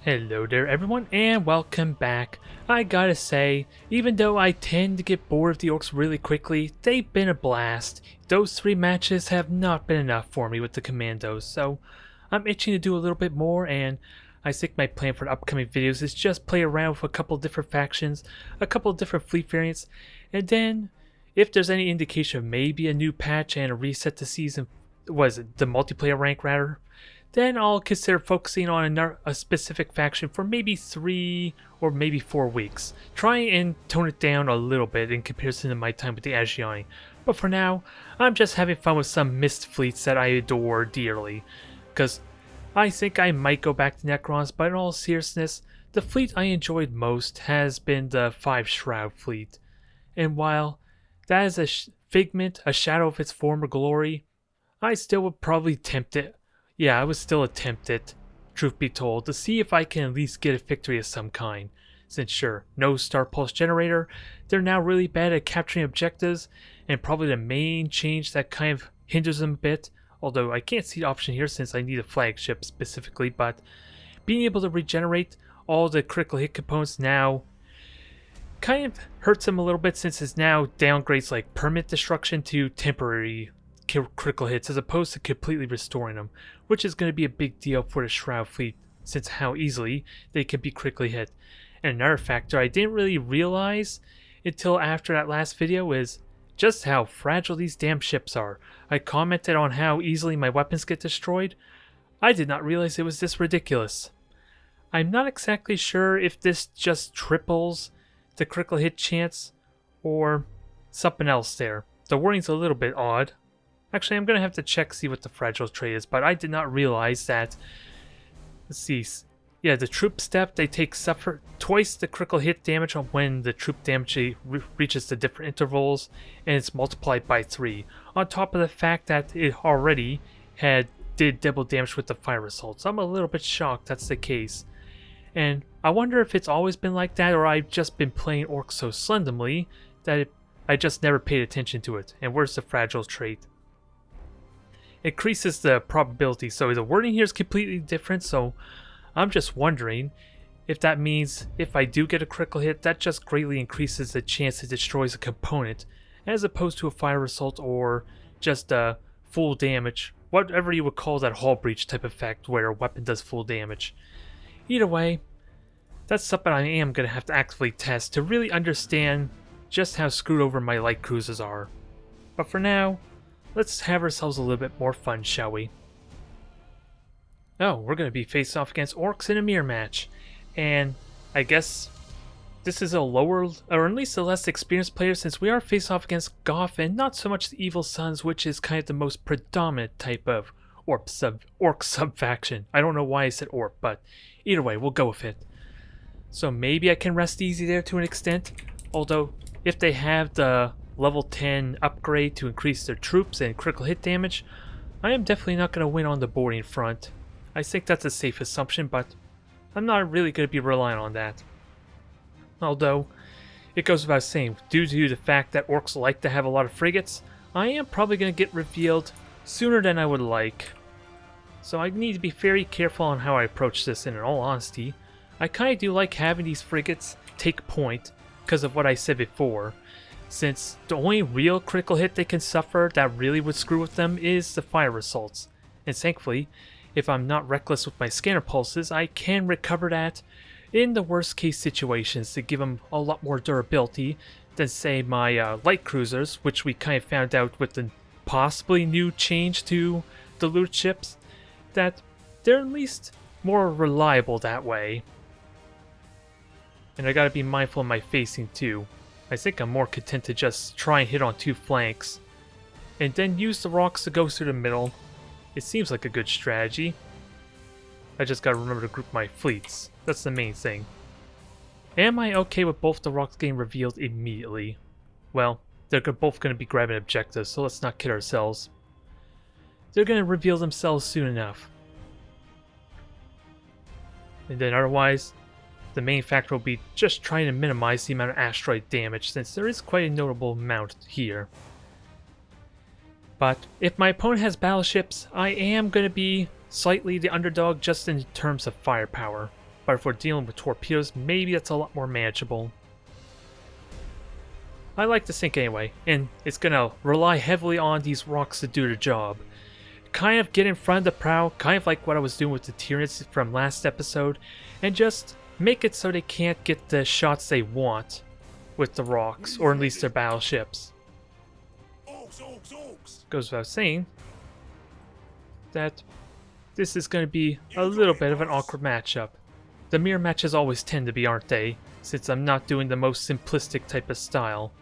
Hello there everyone and welcome back. I gotta say, even though I tend to get bored of the Orks really quickly, they've been a blast. Those 3 matches have not been enough for me with the Commandos, so I'm itching to do a little bit more, and I think my plan for the upcoming videos is just play around with a couple different factions, a couple different fleet variants, and then if there's any indication of maybe a new patch and a reset to season, the multiplayer rank rather, then I'll consider focusing on a specific faction for maybe 3 or maybe 4 weeks. Try and tone it down a little bit in comparison to my time with the Asiani. But for now, I'm just having fun with some mist fleets that I adore dearly. Because I think I might go back to Necrons, but in all seriousness, the fleet I enjoyed most has been the 5 Shroud fleet. And while that is a figment, a shadow of its former glory, I still would probably tempt it. Yeah, I would still attempt it, truth be told, to see if I can at least get a victory of some kind. Since sure, no Star Pulse Generator, they're now really bad at capturing objectives, and probably the main change that kind of hinders them a bit, although I can't see the option here since I need a flagship specifically, but being able to regenerate all the critical hit components now kind of hurts them a little bit since it now downgrades like permanent destruction to temporary critical hits as opposed to completely restoring them, which is going to be a big deal for the Shroud fleet since how easily they can be critically hit. And another factor I didn't really realize until after that last video is just how fragile these damn ships are. I commented on how easily my weapons get destroyed. I did not realize it was this ridiculous. I'm not exactly sure if this just triples the critical hit chance or something else there. The wording's a little bit odd. Actually, I'm going to have to check see what the fragile trait is, but I did not realize that. Let's see. Yeah, the troop step, they suffer twice the critical hit damage on when the troop damage reaches the different intervals, and it's multiplied by 3. On top of the fact that it already did double damage with the fire assaults. I'm a little bit shocked that's the case. And I wonder if it's always been like that, or I've just been playing Orcs so slendomly that I just never paid attention to it. And where's the fragile trait? Increases the probability, so the wording here is completely different, so I'm just wondering if that means if I do get a critical hit, that just greatly increases the chance it destroys a component, as opposed to a fire assault or just a full damage, whatever you would call that hull breach type effect where a weapon does full damage. Either way, that's something I am going to have to actively test to really understand just how screwed over my light cruisers are. But for now, let's have ourselves a little bit more fun, shall we? Oh, we're going to be faced off against Orks in a mirror match. And I guess this is a lower, or at least a less experienced player since we are faced off against Goth and not so much the Evil Sons, which is kind of the most predominant type of Orc sub-faction. I don't know why I said Orc, but either way, we'll go with it. So maybe I can rest easy there to an extent. Although, if they have the level 10 upgrade to increase their troops and critical hit damage, I am definitely not going to win on the boarding front. I think that's a safe assumption, but I'm not really going to be relying on that. Although, it goes without saying, due to the fact that Orcs like to have a lot of frigates, I am probably going to get revealed sooner than I would like. So I need to be very careful on how I approach this, and in all honesty, I kind of do like having these frigates take point because of what I said before. Since the only real critical hit they can suffer that really would screw with them is the fire assaults. And thankfully, if I'm not reckless with my scanner pulses, I can recover that in the worst case situations to give them a lot more durability than say my light cruisers, which we kind of found out with the possibly new change to the loot ships, that they're at least more reliable that way. And I gotta be mindful of my facing too. I think I'm more content to just try and hit on 2 flanks, and then use the Roks to go through the middle. It seems like a good strategy. I just gotta remember to group my fleets. That's the main thing. Am I okay with both the Roks getting revealed immediately? Well, they're both gonna be grabbing objectives, so let's not kid ourselves. They're gonna reveal themselves soon enough. And then otherwise, the main factor will be just trying to minimize the amount of asteroid damage since there is quite a notable amount here. But if my opponent has battleships, I am going to be slightly the underdog just in terms of firepower. But if we're dealing with torpedoes, maybe that's a lot more manageable. I like to think anyway, and it's gonna rely heavily on these Roks to do the job. Kind of get in front of the prow, kind of like what I was doing with the Tyranids from last episode, and just make it so they can't get the shots they want with the Roks, or at least their battleships. Goes without saying that this is going to be a little bit of an awkward matchup. The mirror matches always tend to be, aren't they? Since I'm not doing the most simplistic type of style.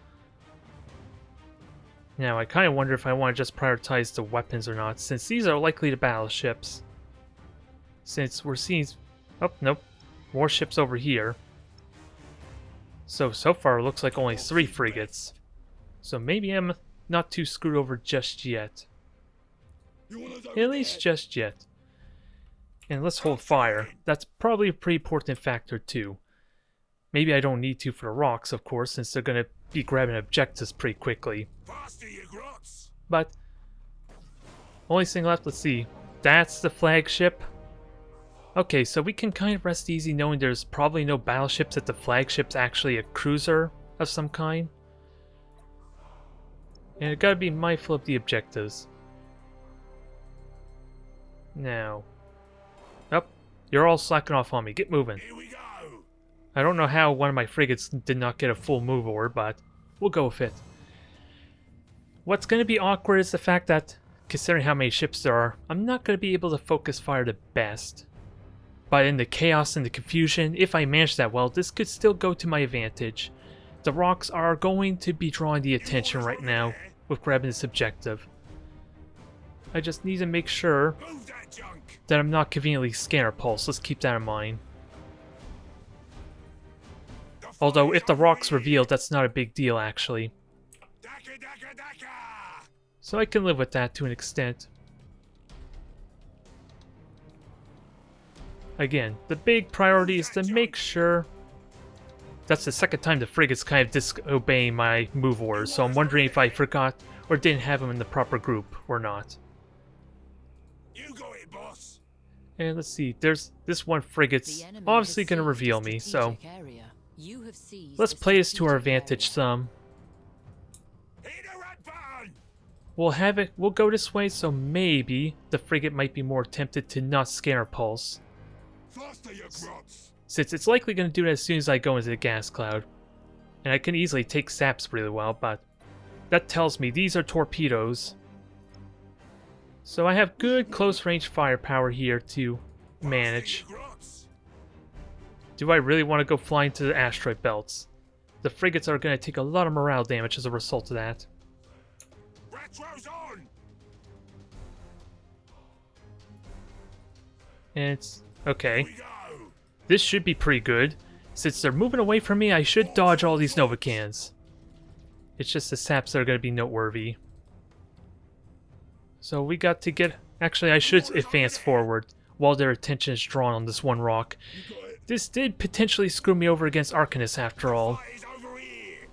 Now, I kind of wonder if I want to just prioritize the weapons or not, since these are likely the battleships. Since we're seeing... Oh, nope. More ships over here. So far it looks like only 3 frigates. So maybe I'm not too screwed over just yet. At least just yet. And let's hold fire. That's probably a pretty important factor too. Maybe I don't need to for the Roks, of course, since they're going to be grabbing objectives pretty quickly. But, only thing left, let's see. That's the flagship. Okay, so we can kind of rest easy knowing there's probably no battleships, that the flagship's actually a cruiser of some kind. And I gotta be mindful of the objectives. Now. Oh, you're all slacking off on me. Get moving. I don't know how one of my frigates did not get a full move order, but we'll go with it. What's going to be awkward is the fact that, considering how many ships there are, I'm not going to be able to focus fire the best. But in the chaos and the confusion, if I manage that well, this could still go to my advantage. The Roks are going to be drawing the attention right now with grabbing this objective. I just need to make sure that I'm not conveniently scanner pulse. Let's keep that in mind. Although, if the Roks revealed, that's not a big deal, actually. So I can live with that to an extent. Again, the big priority is to make sure... That's the second time the frigate's kind of disobeying my move orders, so I'm wondering if I forgot or didn't have them in the proper group or not. You go it, boss. And let's see, there's this one frigate's obviously going to reveal me, so... Let's play this to our advantage some. We'll go this way, so maybe the frigate might be more tempted to not scanner pulse. Since it's likely going to do that as soon as I go into the gas cloud. And I can easily take saps really well, but that tells me these are torpedoes. So I have good close range firepower here to manage. Do I really want to go flying to the asteroid belts? The frigates are going to take a lot of morale damage as a result of that. And it's... okay. This should be pretty good. Since they're moving away from me, I should dodge all these Nova cans. It's just the saps that are going to be noteworthy. So we got to get... Actually, I should advance forward while their attention is drawn on this one rock. This did potentially screw me over against Arcanus after all.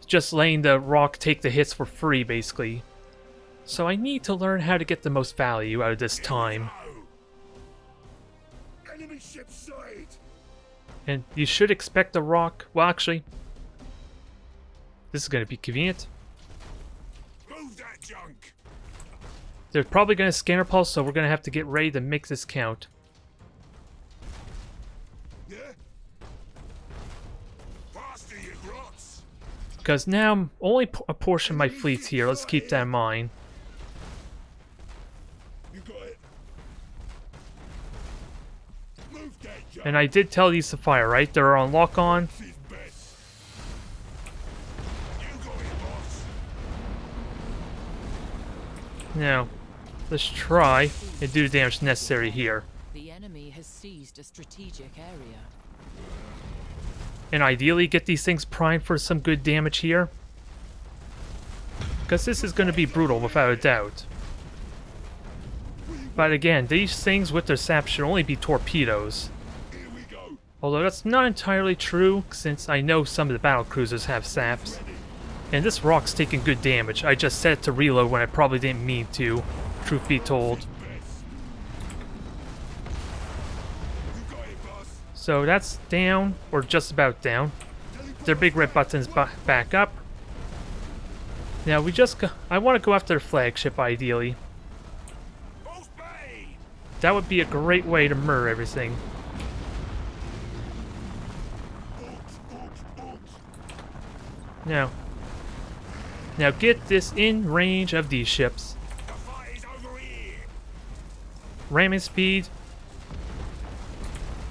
Just letting the rock take the hits for free, basically. So I need to learn how to get the most value out of this time. And you should expect the rock... Well, actually... This is going to be convenient. They're probably going to scanner pulse, so we're going to have to get ready to make this count. Because now, only a portion of my fleet's here. Let's keep that in mind. And I did tell these to fire, right? They're on lock-on. Now, let's try and do the damage necessary here. The enemy has seized a strategic area. And ideally get these things primed for some good damage here. Because this is going to be brutal without a doubt. But again, these things with their saps should only be torpedoes. Although that's not entirely true, since I know some of the battle cruisers have saps. And this rock's taking good damage. I just set it to reload when I probably didn't mean to, truth be told. So that's down, or just about down. Their big red buttons back up. Now we just I want to go after their flagship ideally. That would be a great way to murder everything. Now get this in range of these ships. Ramming speed.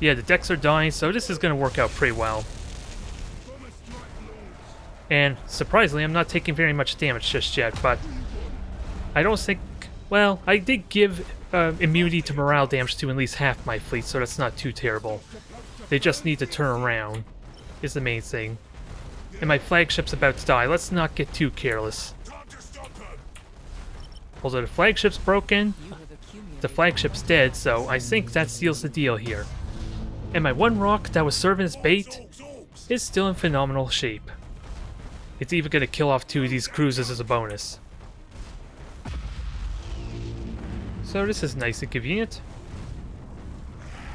Yeah, the decks are dying, so this is going to work out pretty well. And surprisingly, I'm not taking very much damage just yet, but I don't think... Well, I did give immunity to morale damage to at least half my fleet, so that's not too terrible. They just need to turn around, is the main thing. And my flagship's about to die. Let's not get too careless. Although the flagship's broken, the flagship's dead, so I think that seals the deal here. And my one rock that was serving as bait is still in phenomenal shape. It's even going to kill off 2 of these cruisers as a bonus. So this is nice and convenient.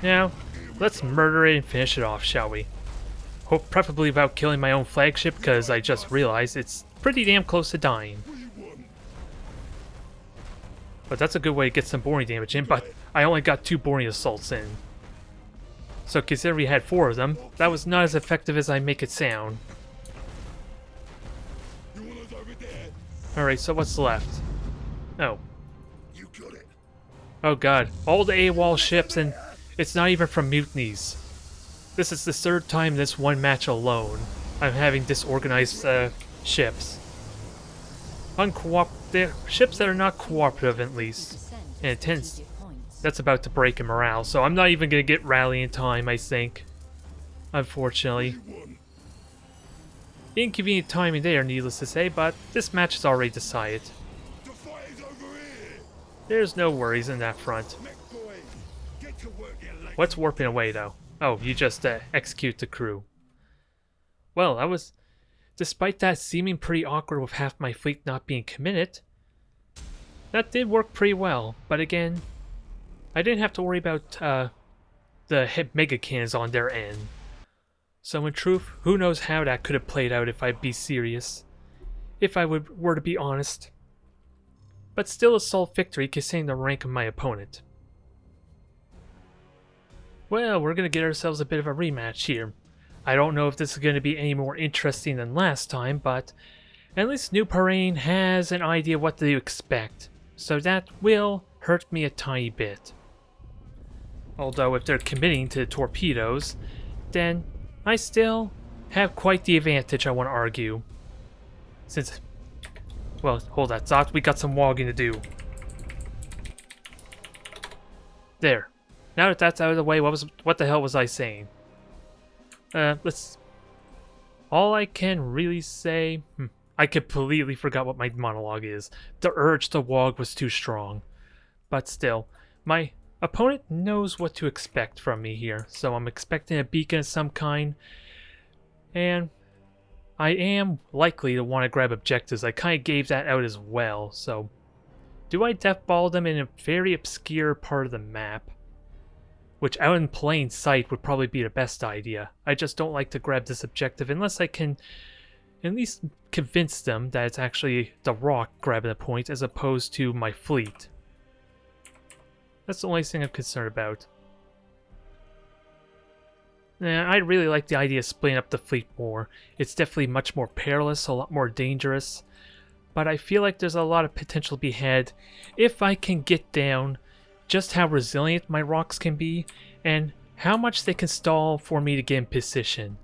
Now, let's murder it and finish it off, shall we? Hope preferably without killing my own flagship, because I just realized it's pretty damn close to dying. But that's a good way to get some boring damage in, but I only got 2 boring assaults in. So considering we had 4 of them, that was not as effective as I make it sound. Alright, so what's left? Oh. Oh god, all the AWOL ships, and it's not even from mutinies. This is the 3rd time this one match alone I'm having disorganized ships. They're ships that are not cooperative, at least. And it tends... That's about to break in morale, so I'm not even going to get rally in time, I think. Unfortunately. Inconvenient timing there, needless to say, but this match is already decided. There's no worries in that front. What's warping away, though? Oh, you just execute the crew. Well, that was... Despite that seeming pretty awkward with half my fleet not being committed, that did work pretty well, but again, I didn't have to worry about the mega cannons on their end. So in truth, who knows how that could have played out if I'd be serious. If I were to be honest. But still a solid victory considering the rank of my opponent. Well, we're going to get ourselves a bit of a rematch here. I don't know if this is going to be any more interesting than last time, but at least New Parain has an idea what to expect. So that will hurt me a tiny bit. Although if they're committing to the torpedoes, then I still have quite the advantage, I want to argue. Since... Well, hold that thought, we got some wagging to do. There. Now that that's out of the way, what the hell was I saying? All I can really say... I completely forgot what my monologue is. The urge to waaaagh was too strong. But still, my opponent knows what to expect from me here, so I'm expecting a beacon of some kind. And I am likely to want to grab objectives. I kind of gave that out as well, so... Do I deathball them in a very obscure part of the map? Which out in plain sight would probably be the best idea. I just don't like to grab this objective unless I can at least convince them that it's actually the rock grabbing the point as opposed to my fleet. That's the only thing I'm concerned about. I really like the idea of splitting up the fleet more. It's definitely much more perilous, a lot more dangerous. But I feel like there's a lot of potential to be had if I can get down just how resilient my rocks can be, and how much they can stall for me to get in position.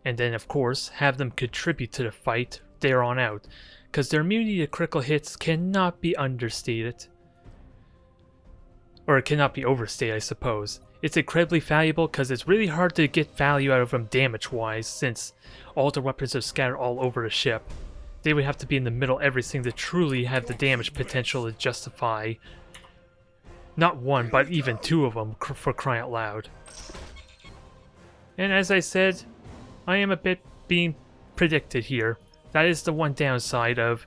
And then, of course, have them contribute to the fight there on out, because their immunity to critical hits cannot be understated. Or it cannot be overstated, I suppose. It's incredibly valuable because it's really hard to get value out of them damage-wise, since all the weapons are scattered all over the ship. They would have to be in the middle of everything to truly have the damage potential to justify not one, but even 2 of them, for crying out loud. And as I said, I am a bit being predicted here. That is the one downside of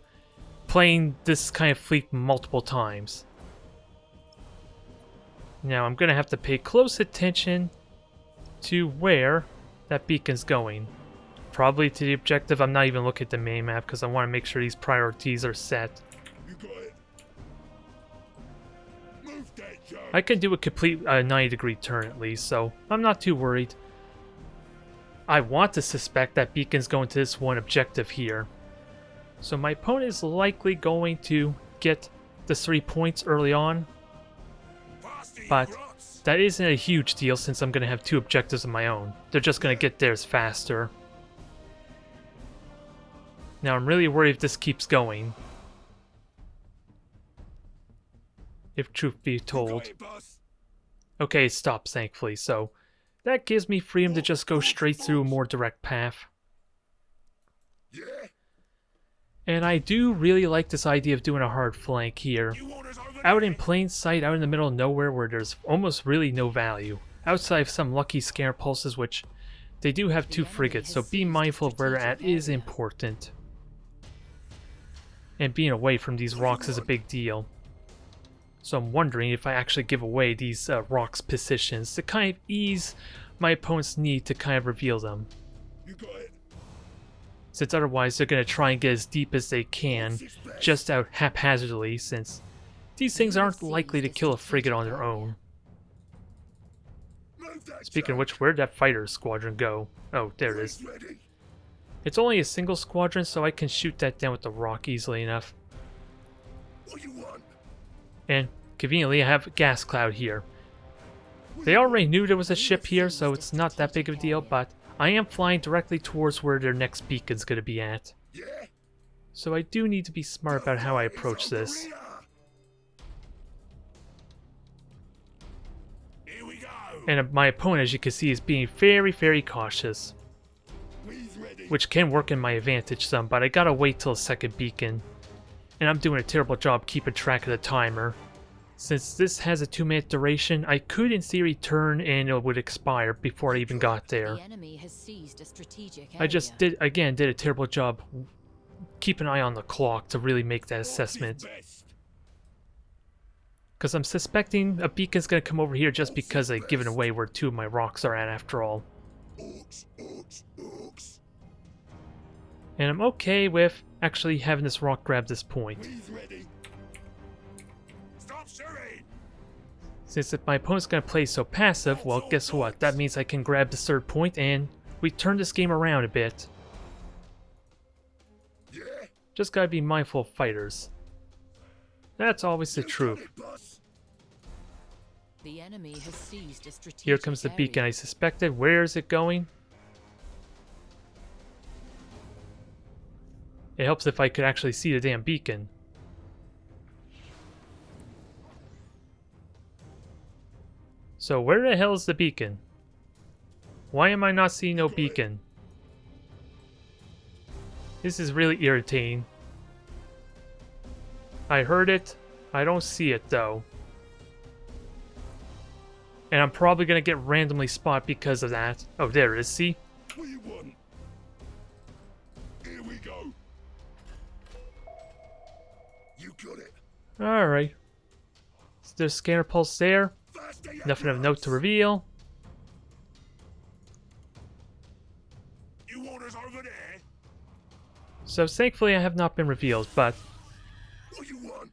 playing this kind of fleet multiple times. Now I'm going to have to pay close attention to where that beacon's going. Probably to the objective. I'm not even looking at the main map because I want to make sure these priorities are set. You got it. Move that junk. I can do a complete 90-degree turn at least, so I'm not too worried. I want to suspect that beacon's going to this one objective here. So my opponent is likely going to get the 3 points early on, but that isn't a huge deal since I'm going to have 2 objectives of my own. They're just going to get theirs faster. Now I'm really worried if this keeps going. If truth be told. Okay, it stops thankfully, so that gives me freedom to just go straight through a more direct path. Yeah. And I do really like this idea of doing a hard flank here. Out in plain sight, out in the middle of nowhere where there's almost really no value. Outside of some lucky scare pulses, which they do have 2 frigates, so being mindful of where they're at is important. And being away from these Roks is a big deal. So I'm wondering if I actually give away these Roks positions to kind of ease my opponent's need to kind of reveal them. You got it. Since otherwise they're going to try and get as deep as they can, just out haphazardly, since these things aren't likely to kill a frigate on their own. Speaking of which, where'd that fighter squadron go? Oh, there it is. It's only a single squadron, so I can shoot that down with the rock easily enough. What you want? And conveniently, I have a gas cloud here. They already knew there was a ship here, so it's not that big of a deal, but I am flying directly towards where their next beacon's going to be at. Yeah. So I do need to be smart about how I approach this. Here we go. And my opponent, as you can see, is being very, very cautious. Which can work in my advantage some, but I gotta wait till a second beacon. And I'm doing a terrible job keeping track of the timer. Since this has a 2-minute duration, I could in theory turn and it would expire before I even got there. The enemy has seized a strategic area. I just did a terrible job. Keep an eye on the clock to really make that assessment. Because I'm suspecting a beacon's gonna come over here just because I've given away where 2 of my Roks are at after all. Orks, orks, orks. And I'm okay with actually having this rock grab this point. He's ready. Stop shooting. Since if my opponent's going to play so passive, well, guess what? That means I can grab the 3rd point and we turn this game around a bit. Yeah. Just gotta be mindful of fighters. That's always the truth. The enemy has seized a strategic Here comes the beacon I suspected. Where is it going? It helps if I could actually see the damn beacon. So where the hell is the beacon? Why am I not seeing no beacon? This is really irritating. I heard it. I don't see it though. And I'm probably gonna get randomly spot because of that. Oh, there it is. See? What do you want? Here we go. You got it. Alright. There's scanner pulse there. Nothing of note to reveal. You orders over there. So thankfully I have not been revealed, but What you want?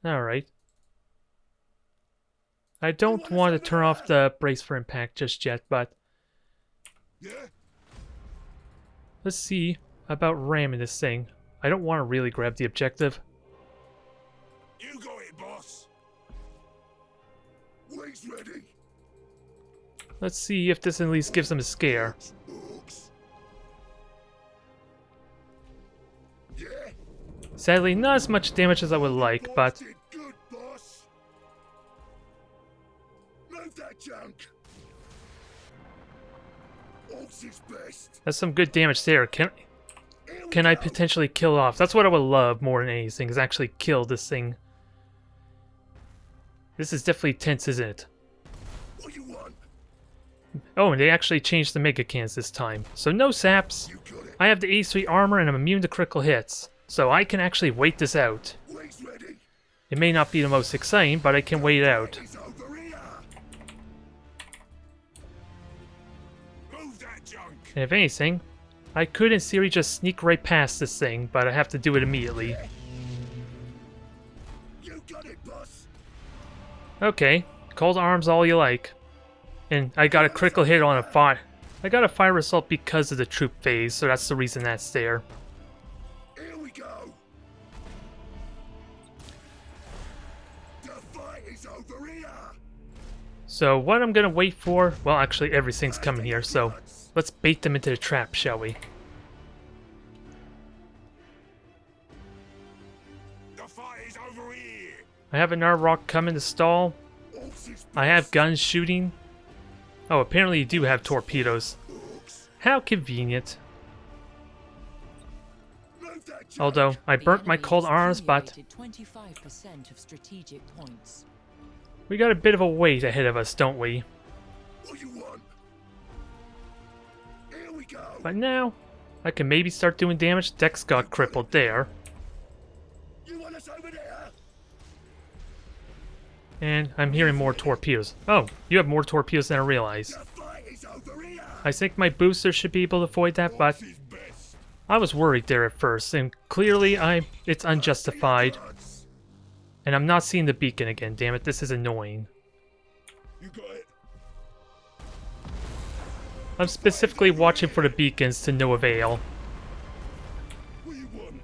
alright. I don't want to turn off the brace for impact just yet, but Yeah. let's see about ramming this thing. I don't want to really grab the objective. You got it, boss. Wings ready. Let's see if this at least gives them a scare. Orks. Yeah. Sadly, not as much damage as I would like, but Did good, boss. Move that junk. Orks is best. that's some good damage there. Here we Can I go. potentially kill it off? That's what I would love more than anything, is actually kill this thing. This is definitely tense, isn't it? What you want? Oh, and they actually changed the mega cans this time. So no saps. You got it. I have the A3 armor and I'm immune to critical hits. So I can actually wait this out. Wings ready. It may not be the most exciting, but I can wait it out. He's over here. Move that junk. And if anything, I could in theory just sneak right past this thing, but I have to do it immediately. You got it, boss. Okay, cold arms all you like. And I got a critical hit on a fire. I got a fire result because of the troop phase, so that's the reason that's there. Here we go. The fight is over here. So what I'm gonna wait for, well actually everything's coming here, so let's bait them into the trap, shall we? The fight is over here. I have another rock coming to stall. Orks is I have guns shooting. Oh, apparently you do have torpedoes. Orks. How convenient. Move that junk. Although, I The burnt my enemy cold has arms, but accumulated 25% of strategic points. we got a bit of a wait ahead of us, don't we? What you want? Here we go. But now, I can maybe start doing damage. Dex got crippled there. You want us over there? And I'm hearing more torpedoes. Oh, you have more torpedoes than I realized. The fight is over here. I think my booster should be able to avoid that, but Orks is best. I was worried there at first, and clearly it's unjustified. Guns. And I'm not seeing the beacon again, damn it, this is annoying. You got it. I'm specifically watching for the beacons to no avail. What you want?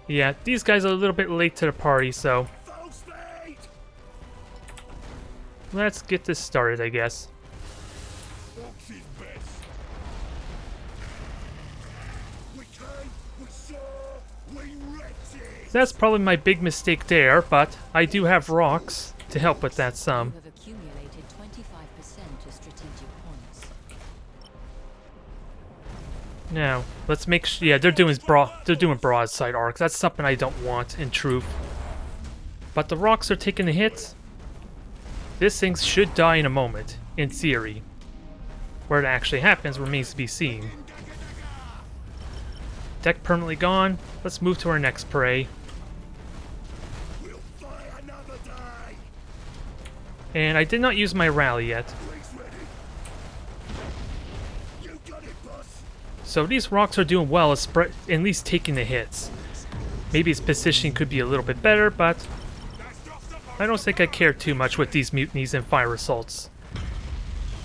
Yeah, these guys are a little bit late to the party, so Full speed. let's get this started, I guess. Orks is best. We came, we saw, we wrecked it. That's probably my big mistake there, but I do have Roks to help with that some. You have accumulated 25% of strategic points. Now, let's make sure. Yeah, they're doing broadside arcs. That's something I don't want in truth. But the Roks are taking the hits. This thing should die in a moment, in theory. Where it actually happens remains to be seen. Deck permanently gone. Let's move to our next prey. We'll fight another day. And I did not use my rally yet. Please ready. You got it, boss. So these Roks are doing well, at least taking the hits. Maybe his positioning could be a little bit better, but I don't think I care too much with these mutinies and fire assaults.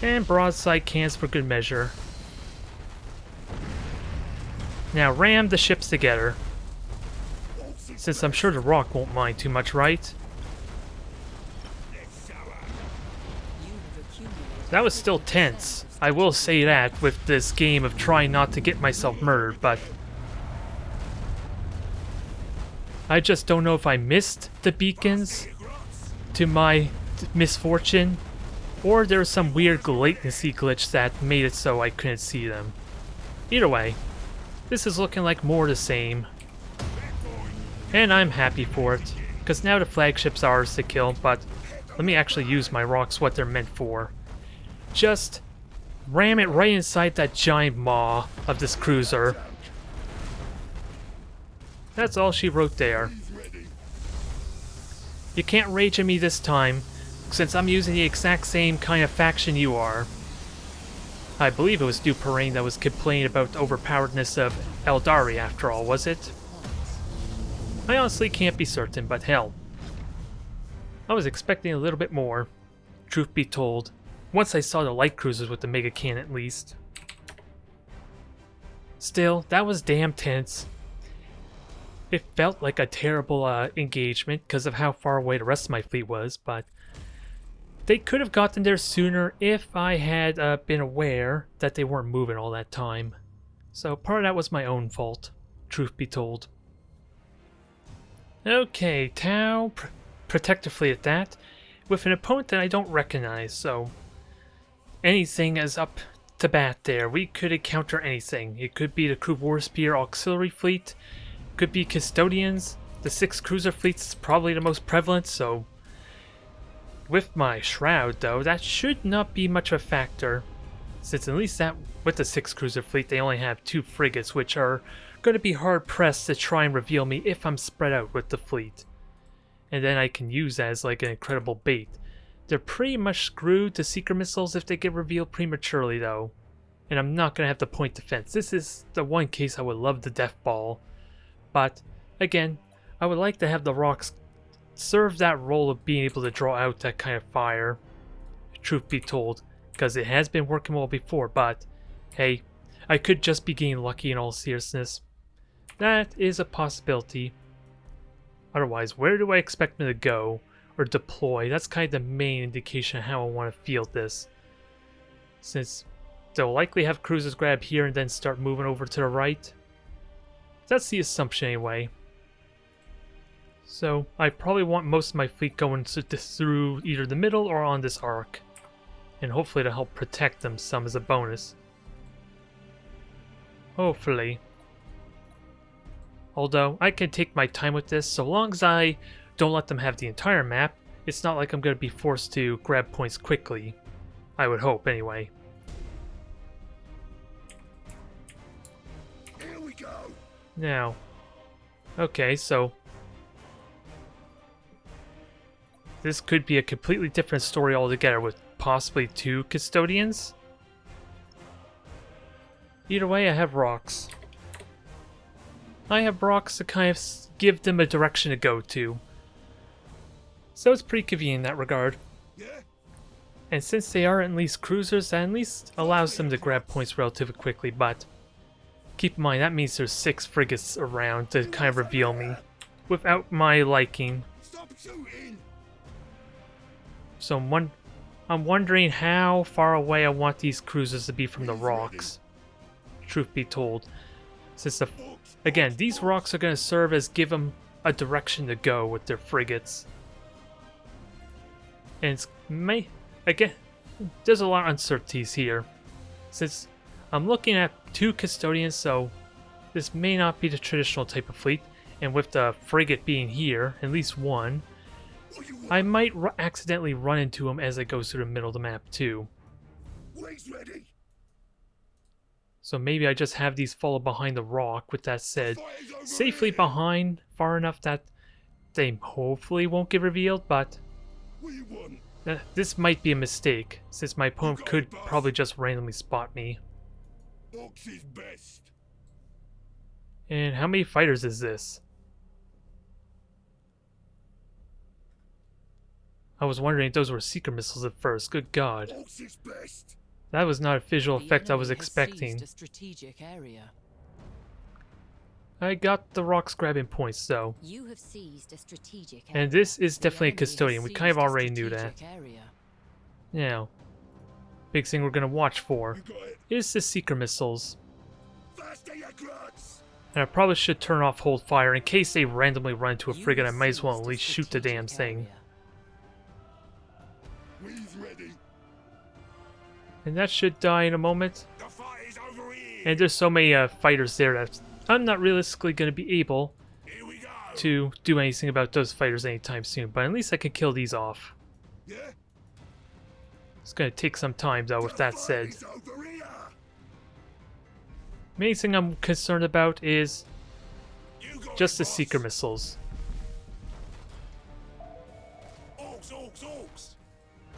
And broadside cans for good measure. Now ram the ships together, since I'm sure the Rock won't mind too much, right? You have accumulated That was still tense. I will say that with this game of trying not to get myself murdered, but I just don't know if I missed the beacons to my misfortune, or there was some weird latency glitch that made it so I couldn't see them. Either way, this is looking like more the same. And I'm happy for it, because now the flagship's ours to kill, but let me actually use my Roks what they're meant for. Just ram it right inside that giant maw of this cruiser. That's all she wrote there. You can't rage at me this time, since I'm using the exact same kind of faction you are. I believe it was Duperrain that was complaining about the overpoweredness of Eldari after all, was it? I honestly can't be certain, but hell. I was expecting a little bit more, truth be told, once I saw the light cruisers with the mega cannon at least. Still, that was damn tense. It felt like a terrible engagement because of how far away the rest of my fleet was, but they could have gotten there sooner if I had been aware that they weren't moving all that time. So part of that was my own fault, truth be told. Okay, Tau, Protector Fleet at that, with an opponent that I don't recognize, so anything is up to bat there. We could encounter anything. It could be the Crew Warspear Auxiliary Fleet, could be Custodians. The 6 cruiser fleets is probably the most prevalent, so with my Shroud though, that should not be much of a factor, since at least that with the 6 cruiser fleet they only have 2 frigates, which are going to be hard pressed to try and reveal me if I'm spread out with the fleet. And then I can use that as like an incredible bait. They're pretty much screwed to seeker missiles if they get revealed prematurely though. And I'm not going to have the point defense. This is the one case I would love the death ball. But again, I would like to have the Roks serve that role of being able to draw out that kind of fire. Truth be told, because it has been working well before, but hey, I could just be getting lucky in all seriousness. That is a possibility. Otherwise, where do I expect them to go or deploy? That's kind of the main indication of how I want to field this. Since they'll likely have cruisers grab here and then start moving over to the right. That's the assumption anyway. So I probably want most of my fleet going through either the middle or on this arc. And hopefully to help protect them some as a bonus. Hopefully. Although I can take my time with this, so long as I don't let them have the entire map, it's not like I'm going to be forced to grab points quickly. I would hope anyway. Here we go. Now, okay, so this could be a completely different story altogether with possibly 2 custodians. Either way, I have Roks. I have Roks to kind of give them a direction to go to. So it's pretty convenient in that regard. Yeah? And since they are at least cruisers, that at least allows them to grab points relatively quickly, but keep in mind that means there's 6 frigates around to kind of reveal me without my liking. Stop shooting! So I'm wondering how far away I want these cruisers to be from the Roks. Truth be told. Since again, these Roks are going to serve as give them a direction to go with their frigates. And again, there's a lot of uncertainties here. Since I'm looking at 2 custodians, so this may not be the traditional type of fleet. And with the frigate being here, at least one, I might accidentally run into him as I go through the middle of the map too. Way's ready. So maybe I just have these follow behind the rock, with that said, safely behind, far enough that they hopefully won't get revealed, but this might be a mistake, since my opponent could probably just randomly spot me. Orks is best. And how many fighters is this? I was wondering if those were seeker missiles at first, good god. Orks is best. That was not a visual effect I was The enemy has expecting. seized a strategic area. I got the Roks grabbing points though. You have seized a strategic area. And this is The definitely a enemy custodian, has we kind of seized a already knew that. strategic area. Now, big thing we're going to watch for You got it. is the seeker missiles. Faster, you grunts. And I probably should turn off hold fire in case they randomly run into a You frigate. I have might as well at seized a least shoot the damn strategic thing. area. We's ready. And that should die in a moment. The fight is over here. And there's so many fighters there that I'm not realistically going to be able Here we go. to do anything about those fighters anytime soon. But at least I can kill these off. Yeah? It's going to take some time though, with that The said. fight is over here. Main thing I'm concerned about is You got just it, the boss. seeker missiles. Orks, orks, orks.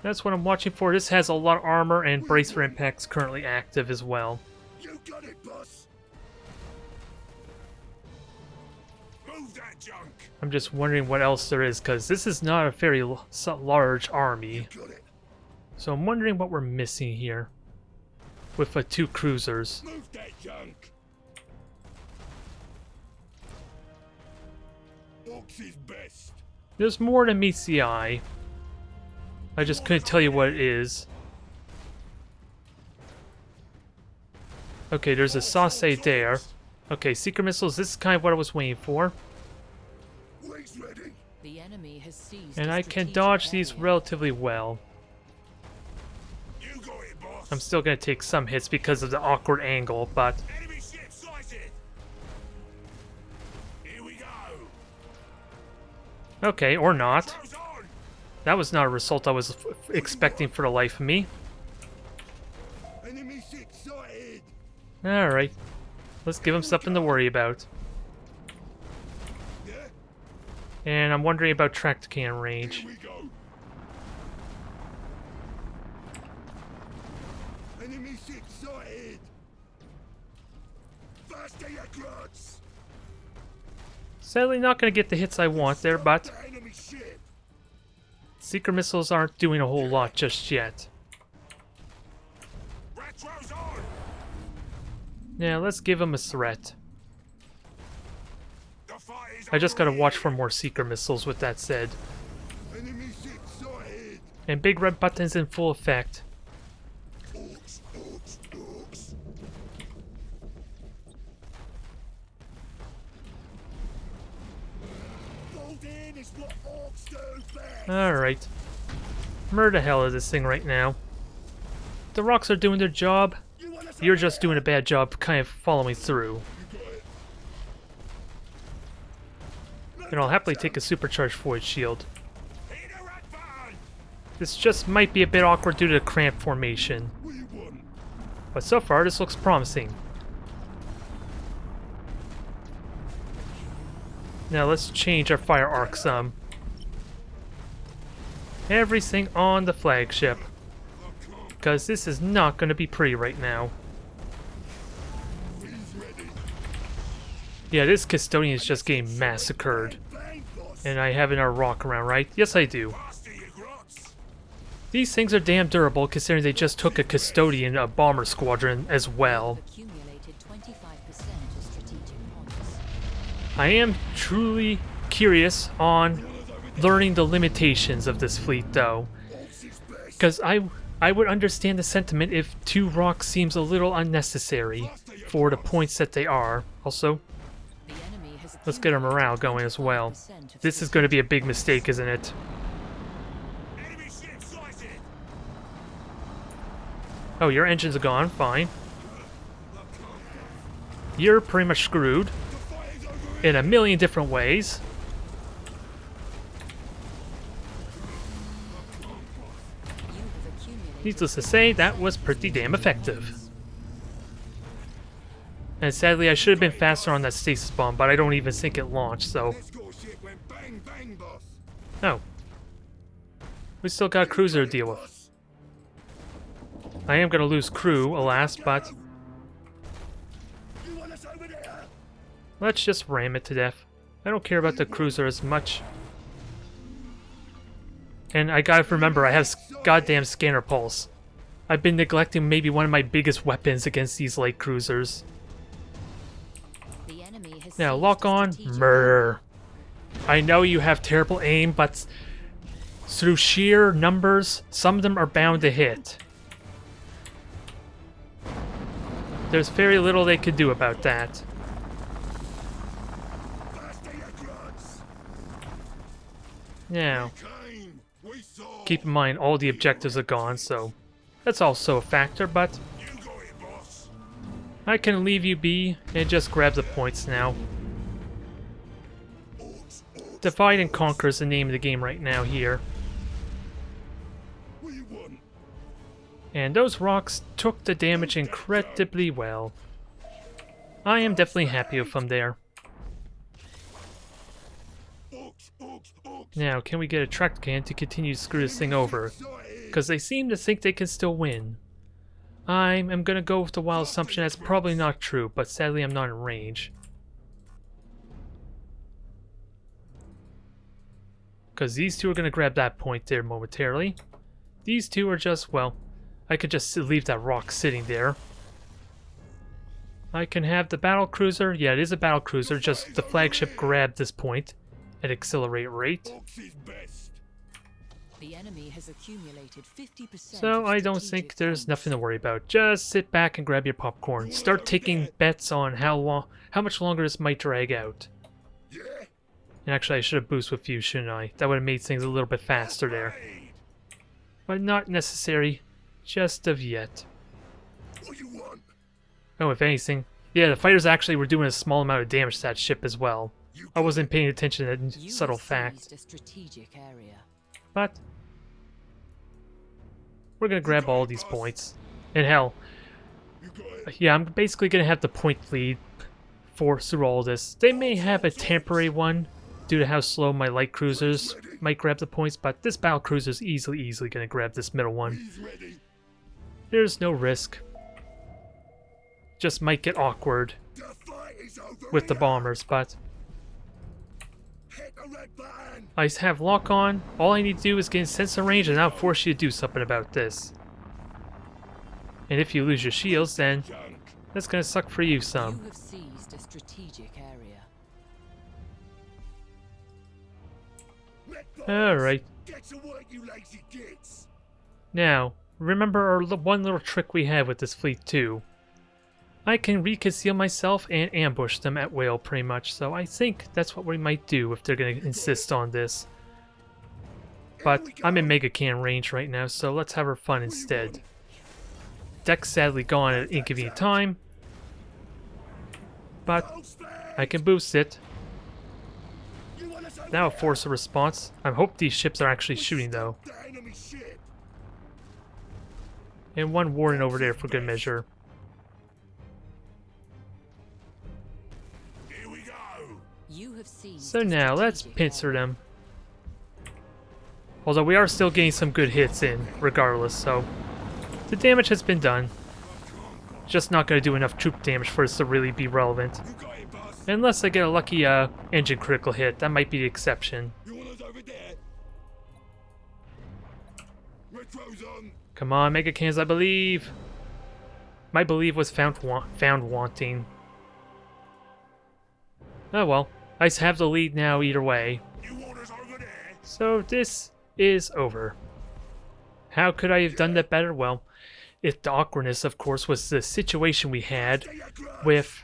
That's what I'm watching for. This has a lot of armor and brace for impacts currently active as well. You got it, boss. Move that junk. I'm just wondering what else there is, because this is not a very large army. You got it. So I'm wondering what we're missing here with the 2 cruisers. Move that junk. Orks is best. There's more than meets the eye. I just couldn't tell you what it is. Okay, there's a sauce there. Okay, seeker missiles, this is kind of what I was waiting for. We's ready. The enemy has seized And a I can strategic dodge these area. relatively well. You got it, boss. I'm still going to take some hits because of the awkward angle, but Enemy ship sighted. Here we go. okay, or not. Goes on. That was not a result I was expecting for the life of me. Enemy ship sighted. Alright, let's give him something to worry about. Yeah? And I'm wondering about tractor cannon range. Here we go. Enemy ship sighted! Faster, you grunts! Sadly not going to get the hits I want there, but The enemy ship! seeker missiles aren't doing a whole lot just yet. Retro's on! Yeah, let's give them a threat. The fight is I just gotta on. watch for more seeker missiles with that said. Enemy ship sighted! And big red button's in full effect. Orks, orks, orks! Fold in is what orks do best! Alright. Murder hell of this thing right now. The Roks are doing their job. You wanna You're just doing a bad job kind of following through. And I'll happily take a supercharged void shield. hit a rat button! This just might be a bit awkward due to the cramp formation. What do you want? But so far this looks promising. Now let's change our fire arc some. Everything on the flagship. Because this is not going to be pretty right now. He's ready. Yeah, this custodian is just getting massacred. Bang, boss! And I have another rock around, right? Yes, I do. Faster, you grunts! These things are damn durable considering they just took a custodian, a bomber squadron, as well. Accumulated 25% of strategic points. I am truly curious on learning the limitations of this fleet, though. Orks is best! Because I would understand the sentiment if 2 rocks seems a little unnecessary for the points that they are. Also, The enemy has let's get our morale going as well. This is going to be a big mistake, isn't it? Enemy ship sighted! Oh, your engines are gone. Fine. You're pretty much screwed The fight is over! in a million different ways. You have accumulated Needless to say, that was pretty damn effective. And sadly, I should have been faster on that stasis bomb, but I don't even think it launched, so... Let's go ship went bang bang, boss! Oh. We still got a cruiser to deal with. Boss. I am going to lose crew, alas, but You want us over there? let's just ram it to death. I don't care about the cruiser as much. And I gotta remember, I have goddamn scanner pulse. I've been neglecting maybe one of my biggest weapons against these light cruisers. the enemy has Now, seized lock a on, strategic murder. I know you have terrible aim, but through sheer numbers, some of them are bound to hit. There's very little they could do about that. Faster, you grunts! Now, Kane, we saw! keep in mind all the objectives are gone, so that's also a factor, but You go here, boss! I can leave you be and just grab the points now. Orks, orks! Divide and conquer is the name of the game right now here. What do you want? And those rocks took the damage incredibly well. I am definitely happy with them there. Orks, orks, orks! Now, can we get a track can to continue to screw this thing over? Sighted! Because they seem to think they can still win. I'm gonna go with the wild assumption that's probably not true, but sadly I'm not in range. Because these two are gonna grab that point there momentarily. These two are just, well, I could just leave that rock sitting there. I can have the battle cruiser. Yeah, it is a battle cruiser, just the flagship grab this point at accelerate rate. Orks is best! The enemy has accumulated 50%. So of I don't strategic think there's points. nothing to worry about. Just sit back and grab your popcorn. Start taking bets on how much longer this might drag out. Yeah? And actually, I should have boosted with you, shouldn't I? That would have made things a little bit faster there. Hey, But not necessary just of yet. what do you want? Oh, if anything. Yeah, the fighters actually were doing a small amount of damage to that ship as well. You I wasn't paying attention to that You subtle have fact. seized a strategic area. But we're gonna grab all these points. And hell, You got it. yeah, I'm basically gonna have the point lead force through all this. They may have a temporary one due to how slow my light cruisers might grab the points, but this battle cruiser is easily gonna grab this middle one. He's ready. There's no risk. Just might get awkward The fight is over with the here. bombers, but Hit the red button. I have lock on. All I need to do is get in sensor range and I'll force you to do something about this. And if you lose your shields, then Junk. that's gonna suck for you You some. have seized a strategic area. Let boys. Alright. Get to work, you lazy gits. Now, remember our one little trick we have with this fleet too. I can reconceal myself and ambush them at will pretty much, so I think that's what we might do if they're going to insist on this. But I'm in Mega Cannon range right now, so let's have our fun instead. Deck's sadly gone at an inconvenient time, but I can boost it. You want us over That'll here? force a response. I hope these ships are actually shooting though. The enemy ship. And one warden over there for good measure. Here we go. You have seized So a now let's strategic pincer area. them. Although we are still getting some good hits in, regardless, so the damage has been done. Just not going to do enough troop damage for us to really be relevant. You got it, boss. Unless I get a lucky engine critical hit, that might be the exception. You want us over there? Retro's on. Come on, Mega Cannons, I believe. My believe was found wanting. Oh well, I have the lead now either way. You want us over there? So this is over. How could I have done that better? Well, if the awkwardness, of course, was the situation we had Stay your ground. with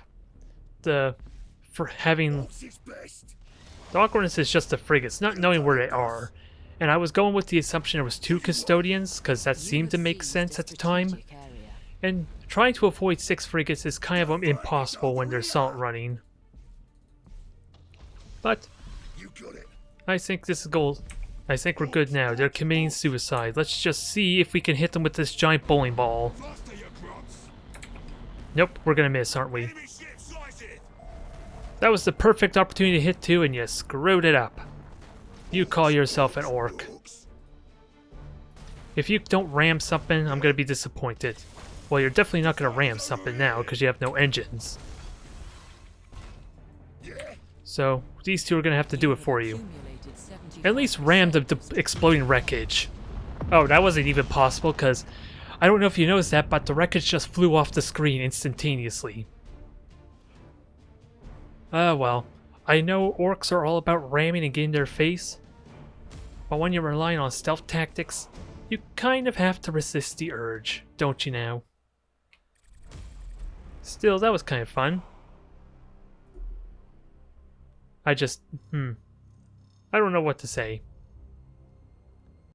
for having What's his best? the awkwardness is just the frigates, not knowing where they are. And I was going with the assumption there was 2 custodians, because that You seemed to have make seized sense a at the time. strategic area. And trying to avoid 6 frigates is kind of impossible when there's assault running. But You got it. I think this is gold. I think we're good now. They're committing suicide. Let's just see if we can hit them with this giant bowling ball. Faster, you grunts. Nope, we're gonna miss, aren't we? Enemy ship sighted. That was the perfect opportunity to hit 2 and you screwed it up. You call yourself an orc. Roks. If you don't ram something, I'm gonna be disappointed. Well, you're definitely not gonna ram something now because you have no engines. Yeah. So these 2 are gonna have to do it for you. Accumulated 75%. At least ram the exploding wreckage. Oh, that wasn't even possible because I don't know if you noticed that, but the wreckage just flew off the screen instantaneously. Well, I know orcs are all about ramming and getting their face, but when you're relying on stealth tactics, you kind of have to resist the urge, don't you now? Still, that was kind of fun. I don't know what to say.